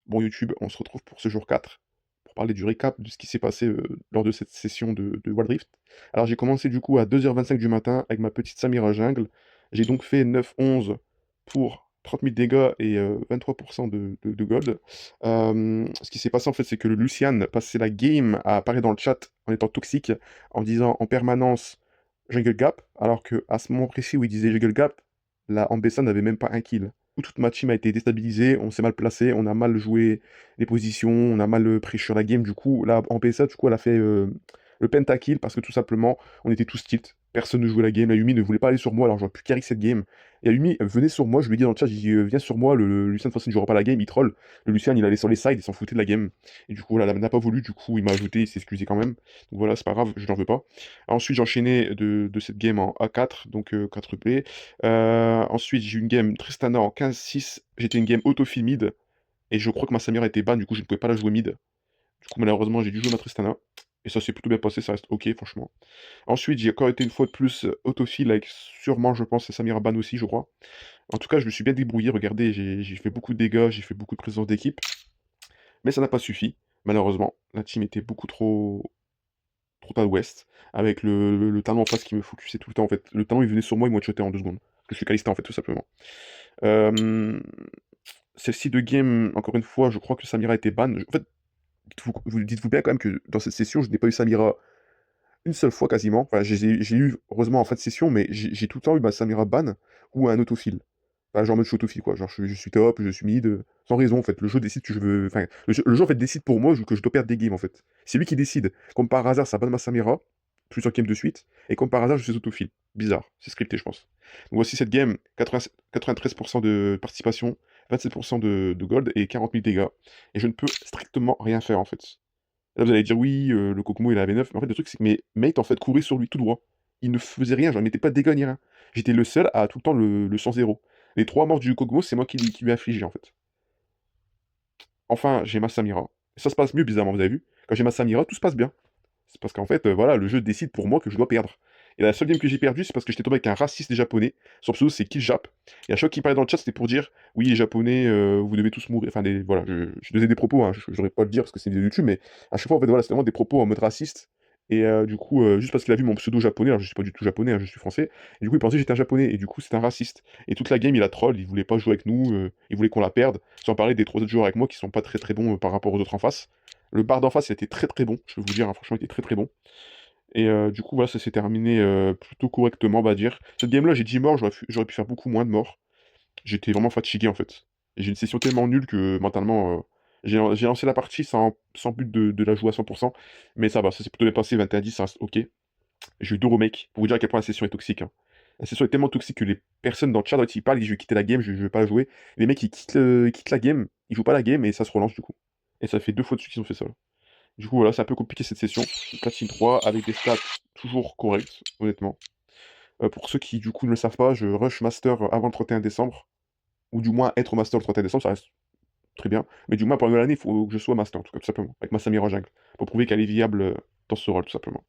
Bon YouTube, on se retrouve pour ce jour 4, pour parler du récap de ce qui s'est passé, lors de cette session de Wild Rift. Alors j'ai commencé du coup à 2h25 du matin avec ma petite Samira jungle. J'ai donc fait 9-11 pour 30 000 dégâts et 23 de gold. Ce qui s'est passé en fait, c'est que le Lucian passait la game à apparaître dans le chat en étant toxique, en disant en permanence jungle gap, alors qu'à ce moment précis où il disait jungle gap, la Ambessa n'avait même pas un kill. Toute ma team a été déstabilisée, on s'est mal placé, on a mal joué les positions, on a mal pressure la game. Du coup, là, en PSA, du coup, elle a fait le pentakill parce que tout simplement, on était tous tilt. Personne ne jouait la game. La Yumi ne voulait pas aller sur moi, alors j'aurais pu carry cette game. Et la Yumi venait sur moi, je lui ai dit dans le chat, j'ai dit, viens sur moi, le Lucian de toute façon ne jouera pas la game, il troll. Le Lucian, il allait sur les sides, il s'en foutait de la game. Et du coup, voilà, elle n'a pas voulu, du coup, il m'a ajouté, il s'est excusé quand même. Donc voilà, c'est pas grave, je n'en veux pas. Ensuite, j'ai enchaîné de cette game en A4, donc 4P. Ensuite, j'ai eu une game Tristana en 15-6. J'étais une game autofill mid. Et je crois que ma Samira était ban, du coup, je ne pouvais pas la jouer mid. Du coup, malheureusement, j'ai dû jouer ma Tristana. Et ça s'est plutôt bien passé, ça reste ok, franchement. Ensuite, j'ai encore été une fois de plus autofill avec sûrement, je pense, Samira ban aussi, je crois. En tout cas, je me suis bien débrouillé. Regardez, j'ai fait beaucoup de dégâts, j'ai fait beaucoup de présence d'équipe. Mais ça n'a pas suffi, malheureusement. La team était beaucoup trop à l'ouest, avec le talent en face qui me focusait tout le temps en fait. Le talent il venait sur moi, il me shotait en 2 secondes. Parce que je suis Kalista en fait, tout simplement. Euh, Celle-ci de game, encore une fois, je crois que Samira était ban. En fait, dites-vous bien quand même que dans cette session, je n'ai pas eu Samira une seule fois quasiment. Enfin, j'ai eu, heureusement, en fin de session, mais j'ai tout le temps eu ma Samira ban ou un autofill. Enfin, genre en mode je suis autofill, quoi. Genre je suis top, je suis mid, sans raison en fait. Le jeu décide que je veux. Enfin, le jeu en fait décide pour moi que je dois perdre des games en fait. C'est lui qui décide. Comme par hasard, ça ban ma Samira, plusieurs games de suite, et comme par hasard, je suis autofill. Bizarre, c'est scripté, je pense. Donc voici cette game, 93% de participation, 27% de gold et 40 000 dégâts. Et je ne peux strictement rien faire en fait. Là, vous allez dire, oui, le Kokomo, il avait 9. Mais en fait, le truc, c'est que mes mates, en fait, couraient sur lui tout droit. Il ne faisait rien, j'en mettais pas de dégâts ni rien. J'étais le seul à tout le temps le 100-0. Les 3 morts du Kokomo, c'est moi qui lui ai infligé, en fait. Enfin, j'ai ma Samira. Et ça se passe mieux, bizarrement, vous avez vu? Quand j'ai ma Samira, tout se passe bien. C'est parce qu'en fait, voilà, le jeu décide pour moi que je dois perdre. Et la seule game que j'ai perdue, c'est parce que j'étais tombé avec un raciste des japonais. Son pseudo, c'est Killjap. Et à chaque fois qu'il parlait dans le chat, c'était pour dire, oui, les japonais, vous devez tous mourir. Enfin, voilà, je donnais des propos, hein, je n'aurais pas à le dire parce que c'est une vidéo YouTube, mais à chaque fois, en fait, voilà, c'était vraiment des propos en mode raciste. Et du coup, juste parce qu'il a vu mon pseudo japonais, alors je suis pas du tout japonais, hein, je suis français, et du coup, il pensait que j'étais un japonais, et du coup, c'est un raciste. Et toute la game, il a troll, il voulait pas jouer avec nous, il voulait qu'on la perde, sans parler des 3 autres joueurs avec moi qui sont pas très très bons par rapport aux autres en face. Le bar d'en face, il était très très bon, je peux vous dire, hein, franchement, il était très très bon. Et du coup, voilà, ça s'est terminé plutôt correctement, on va dire. Cette game-là, j'ai 10 morts, j'aurais pu faire beaucoup moins de morts. J'étais vraiment fatigué, en fait. Et j'ai une session tellement nulle que, mentalement, j'ai lancé la partie sans but de la jouer à 100%. Mais ça va, ça s'est plutôt bien passé, 21-10, ça reste ok. J'ai eu 2 remakes, pour vous dire à quel point la session est toxique, hein. La session est tellement toxique que les personnes dans le chat, quand ils parlent, ils disent je vais quitter la game, je vais pas la jouer. Les mecs, ils quittent la game, ils jouent pas la game, et ça se relance, du coup. Et ça fait 2 fois de suite qu'ils ont fait ça, là. Du coup, voilà, c'est un peu compliqué cette session. Platine 3 avec des stats toujours correctes, honnêtement. Pour ceux qui, du coup, ne le savent pas, je rush Master avant le 31 décembre. Ou du moins être Master le 31 décembre, ça reste très bien. Mais du moins, pendant l'année, il faut que je sois Master, en tout cas, tout simplement. Avec ma Samira Jungle. Pour prouver qu'elle est viable dans ce rôle, tout simplement.